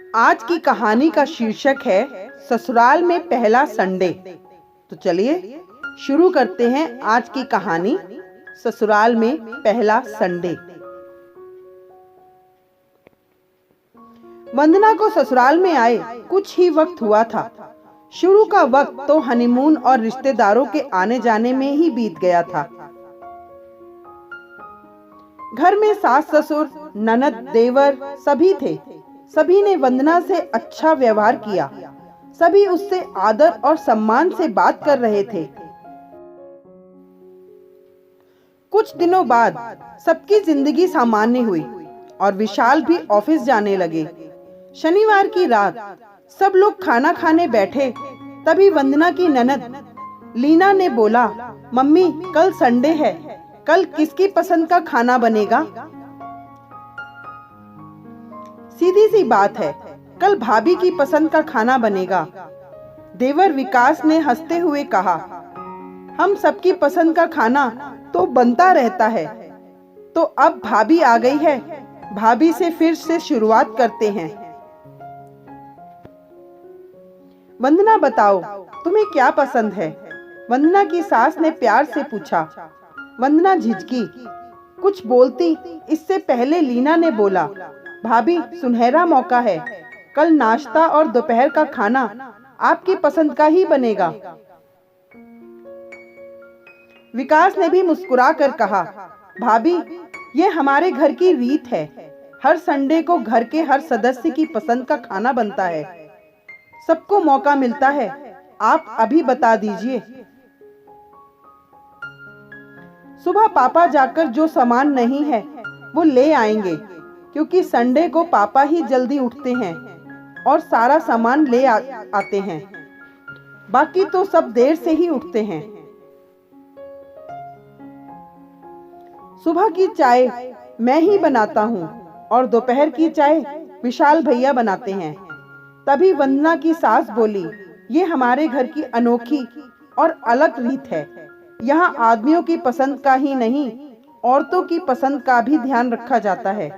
आज की कहानी का शीर्षक है ससुराल में पहला संडे। तो चलिए शुरू करते हैं आज की कहानी ससुराल में पहला संडे। वंदना को ससुराल में आए कुछ ही वक्त हुआ था। शुरू का वक्त तो हनीमून और रिश्तेदारों के आने जाने में ही बीत गया था। घर में सास ससुर ननद देवर सभी थे। सभी ने वंदना से अच्छा व्यवहार किया। सभी उससे आदर और सम्मान से बात कर रहे थे। कुछ दिनों बाद सबकी जिंदगी सामान्य हुई और विशाल भी ऑफिस जाने लगे। शनिवार की रात सब लोग खाना खाने बैठे, तभी वंदना की ननद लीना ने बोला, मम्मी कल संडे है, कल किसकी पसंद का खाना बनेगा? सीधी सी बात है, कल भाभी की पसंद का खाना बनेगा। देवर विकास ने हंसते हुए कहा, हम सबकी पसंद का खाना तो बनता रहता है, तो अब भाभी आ गई है, भाभी से फिर से शुरुआत करते हैं। वंदना बताओ तुम्हें क्या पसंद है? वंदना की सास ने प्यार से पूछा। वंदना झिझकी, कुछ बोलती इससे पहले लीना ने बोला, भाभी सुनहरा मौका है, कल नाश्ता और दोपहर का खाना आपकी पसंद का ही बनेगा। विकास ने भी मुस्कुरा कर कहा, भाभी ये हमारे घर की रीत है, हर संडे को घर के हर सदस्य की पसंद का खाना बनता है, सबको मौका मिलता है, आप अभी बता दीजिए। सुबह पापा जाकर जो सामान नहीं है वो ले आएंगे, क्योंकि संडे को पापा ही जल्दी उठते हैं और सारा सामान ले आते हैं, बाकी तो सब देर से ही उठते हैं। सुबह की चाय मैं ही बनाता हूँ और दोपहर की चाय विशाल भैया बनाते हैं। तभी वंदना की सास बोली, ये हमारे घर की अनोखी और अलग रीत है, यहाँ आदमियों की पसंद का ही नहीं, औरतों की पसंद का भी ध्यान रखा जाता है।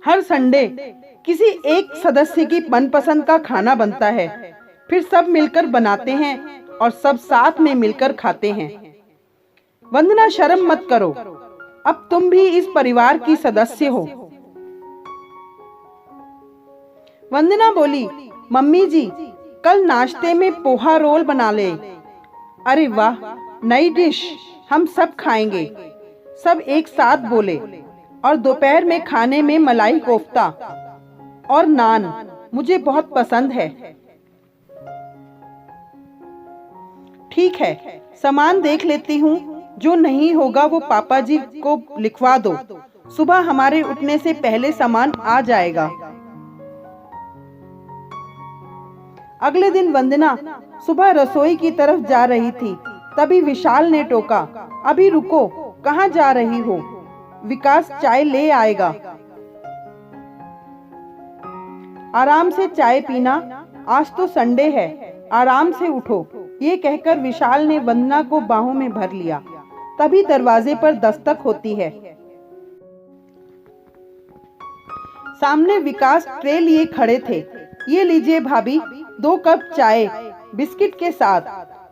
हर संडे किसी एक सदस्य की मनपसंद का खाना बनता है, फिर सब मिलकर बनाते हैं और सब साथ में मिलकर खाते हैं। वंदना शर्म मत करो, अब तुम भी इस परिवार की सदस्य हो। वंदना बोली, मम्मी जी कल नाश्ते में पोहा रोल बना ले। अरे वाह, नई डिश, हम सब खाएंगे, सब एक साथ बोले। और दोपहर में खाने में मलाई कोफ्ता और नान मुझे बहुत पसंद है। ठीक है, सामान देख लेती हूँ, जो नहीं होगा वो पापा जी को लिखवा दो, सुबह हमारे उठने से पहले सामान आ जाएगा। अगले दिन वंदना सुबह रसोई की तरफ जा रही थी, तभी विशाल ने टोका, अभी रुको, कहाँ जा रही हो? विकास चाय ले आएगा, आराम से चाय पीना, आज तो संडे है, आराम से उठो। ये कहकर विशाल ने वंदना को बाहों में भर लिया। तभी दरवाजे पर दस्तक होती है। सामने विकास ट्रे लिए खड़े थे। ये लीजिए भाभी, 2 कप चाय बिस्किट के साथ,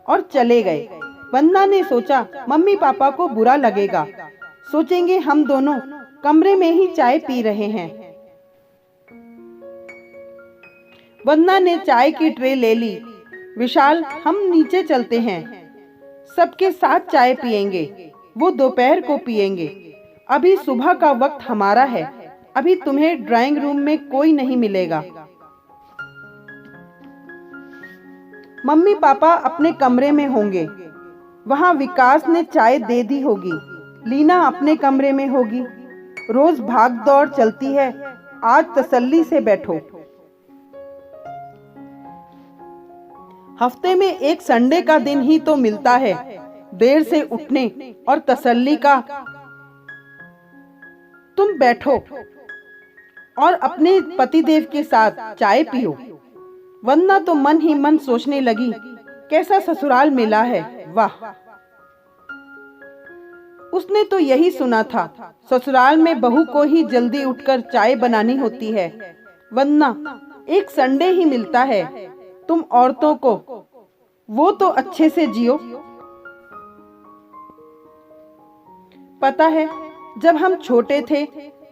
और चले गए। वंदना ने सोचा मम्मी पापा को बुरा लगेगा, सोचेंगे हम दोनों कमरे में ही चाय पी रहे हैं। वंदना ने चाय की ट्रे ले ली। विशाल, हम नीचे चलते हैं, सबके साथ चाय पिएंगे, वो दोपहर को पिएंगे, अभी सुबह का वक्त हमारा है, अभी तुम्हें ड्राइंग रूम में कोई नहीं मिलेगा। मम्मी पापा अपने कमरे में होंगे, वहां विकास ने चाय दे दी होगी, लीना अपने कमरे में होगी, रोज भाग दौड़ चलती है, आज तसल्ली से बैठो। हफ्ते में एक संडे का दिन ही तो मिलता है देर से उठने और तसल्ली का। तुम बैठो और अपने पतिदेव के साथ चाय पियो। वंदना तो मन ही मन सोचने लगी, कैसा ससुराल मिला है, वाह। उसने तो यही सुना था, ससुराल में बहू को ही जल्दी उठकर चाय बनानी होती है, वरना एक संडे ही मिलता है तुम औरतों को, वो तो अच्छे से जियो। पता है, जब हम छोटे थे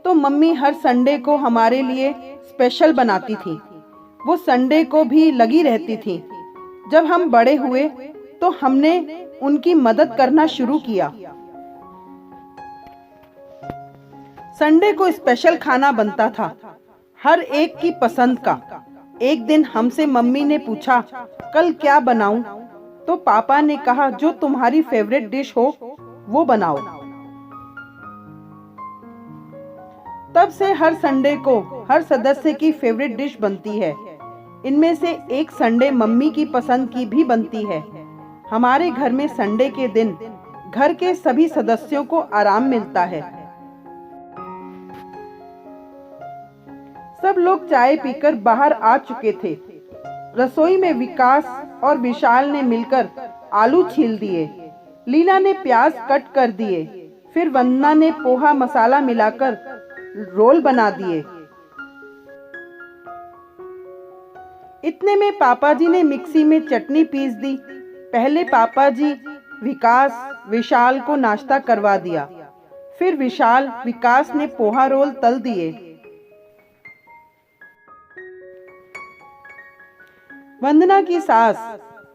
तो मम्मी हर संडे को हमारे लिए स्पेशल बनाती थी। वो संडे को भी लगी रहती थी। जब हम बड़े हुए तो हमने उनकी मदद करना शुरू किया। संडे को स्पेशल खाना बनता था, हर एक की पसंद का। एक दिन हमसे मम्मी ने पूछा, कल क्या बनाऊं? तो पापा ने कहा, जो तुम्हारी फेवरेट डिश हो वो बनाओ। तब से हर संडे को हर सदस्य की फेवरेट डिश बनती है। इनमें से एक संडे मम्मी की पसंद की भी बनती है। हमारे घर में संडे के दिन घर के सभी सदस्यों को आराम मिलता है। सब लोग चाय पीकर बाहर आ चुके थे। रसोई में विकास और विशाल ने मिलकर आलू छील दिए, लीना ने प्याज कट कर दिए, फिर वंदना ने पोहा मसाला मिलाकर रोल बना दिए। इतने में पापा जी ने मिक्सी में चटनी पीस दी। पहले पापा जी विकास विशाल को नाश्ता करवा दिया, फिर विशाल विकास ने पोहा रोल तल दिए। वंदना की सास,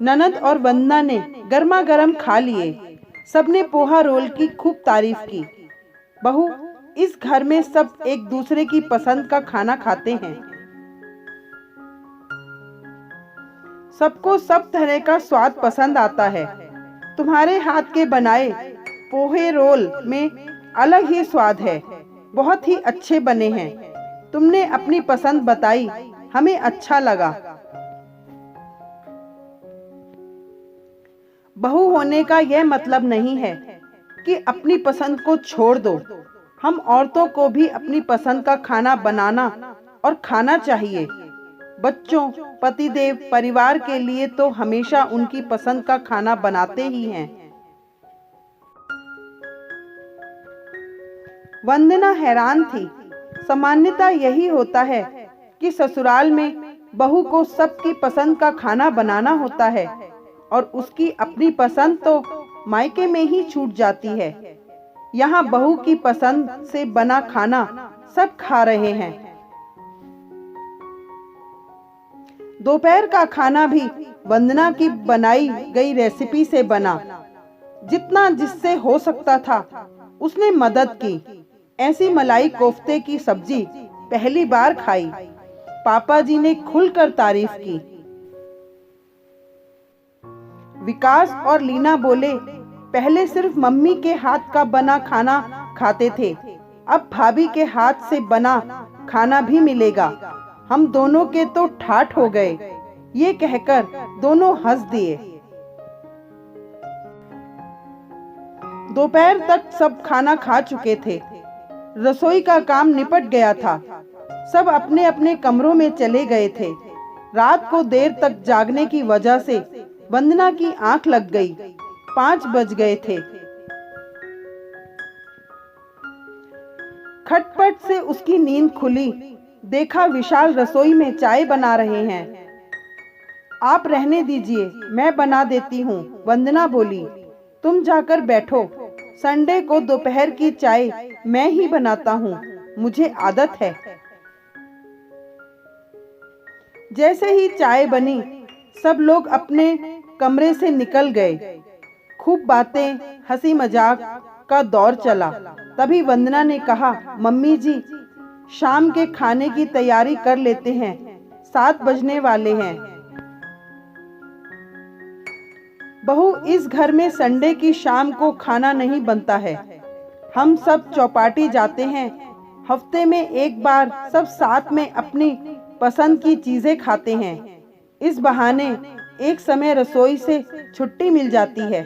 ननद और वंदना ने गर्मा गर्म खा लिए। सबने पोहा रोल की खूब तारीफ की। बहू, इस घर में सब एक दूसरे की पसंद का खाना खाते हैं। सबको सब तरह का स्वाद पसंद आता है। तुम्हारे हाथ के बनाए पोहे रोल में अलग ही स्वाद है, बहुत ही अच्छे बने हैं। तुमने अपनी पसंद बताई, हमें अच्छा लगा। बहू होने का यह मतलब नहीं है कि अपनी पसंद को छोड़ दो। हम औरतों को भी अपनी पसंद का खाना बनाना और खाना चाहिए। बच्चों, पतिदेव, परिवार के लिए तो हमेशा उनकी पसंद का खाना बनाते ही हैं। वंदना हैरान थी। सामान्यतः यही होता है कि ससुराल में बहू को सबकी पसंद का खाना बनाना होता है और उसकी अपनी पसंद तो मायके में ही छूट जाती है। यहाँ बहू की पसंद से बना खाना सब खा रहे हैं। दोपहर का खाना भी वंदना की बनाई गई रेसिपी से बना। जितना जिससे हो सकता था उसने मदद की। ऐसी मलाई कोफ्ते की सब्जी पहली बार खाई। पापा जी ने खुलकर तारीफ की। विकास और लीना बोले, पहले सिर्फ मम्मी के हाथ का बना खाना खाते थे, अब भाभी के हाथ से बना खाना भी मिलेगा। हम दोनों के तो ठाठ हो गए। ये कहकर दोनों हंस दिए। दोपहर तक सब खाना खा चुके थे। रसोई का काम निपट गया था। सब अपने अपने कमरों में चले गए थे। रात को देर तक जागने की वजह से वंदना की आंख लग गई। 5 बज गए थे। खटपट से उसकी नींद खुली। देखा विशाल रसोई में चाय बना रहे हैं। आप रहने दीजिए, मैं बना देती हूँ, वंदना बोली। तुम जाकर बैठो, संडे को दोपहर की चाय मैं ही बनाता हूँ, मुझे आदत है। जैसे ही चाय बनी, सब लोग अपने कमरे से निकल गए। खूब बातें, हंसी मजाक का दौर चला। तभी वंदना ने कहा, मम्मी जी, शाम के खाने की तैयारी कर लेते हैं, 7 बजने वाले हैं। बहू, इस घर में संडे की शाम को खाना नहीं बनता है। हम सब चौपाटी जाते हैं। हफ्ते में एक बार सब साथ में अपनी पसंद की चीजें खाते हैं। इस बहाने एक समय रसोई से छुट्टी मिल जाती है।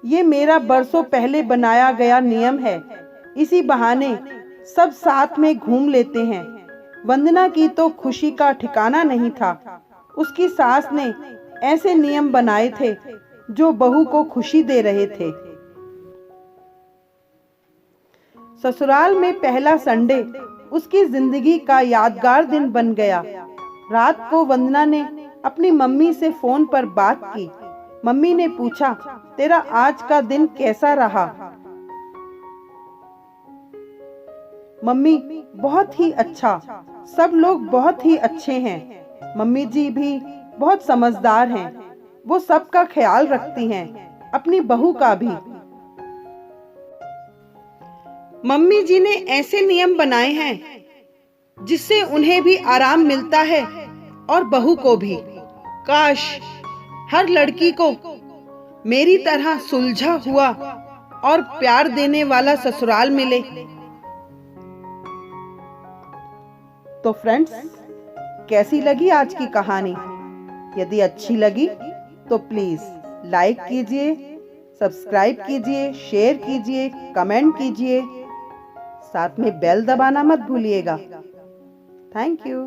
ये मेरा बरसों पहले बनाया गया नियम है। इसी बहाने सब साथ में घूम लेते हैं। वंदना की तो खुशी का ठिकाना नहीं था। उसकी सास ने ऐसे नियम बनाए थे जो बहू को खुशी दे रहे थे। ससुराल में पहला संडे उसकी जिंदगी का यादगार दिन बन गया। रात को वंदना ने अपनी मम्मी से फोन पर बात की। मम्मी ने पूछा, तेरा आज का दिन कैसा रहा? मम्मी, बहुत ही अच्छा, सब लोग बहुत ही अच्छे हैं। मम्मी जी भी बहुत समझदार हैं, वो सबका ख्याल रखती हैं, अपनी बहू का भी। मम्मी जी ने ऐसे नियम बनाए हैं जिससे उन्हें भी आराम मिलता है और बहू को भी। काश हर लड़की को मेरी तरह सुलझा हुआ और प्यार देने वाला ससुराल मिले। तो फ्रेंड्स, कैसी लगी आज की कहानी? यदि अच्छी लगी तो प्लीज लाइक कीजिए, सब्सक्राइब कीजिए, शेयर कीजिए, कमेंट कीजिए, साथ में बेल दबाना मत भूलिएगा। Thank you.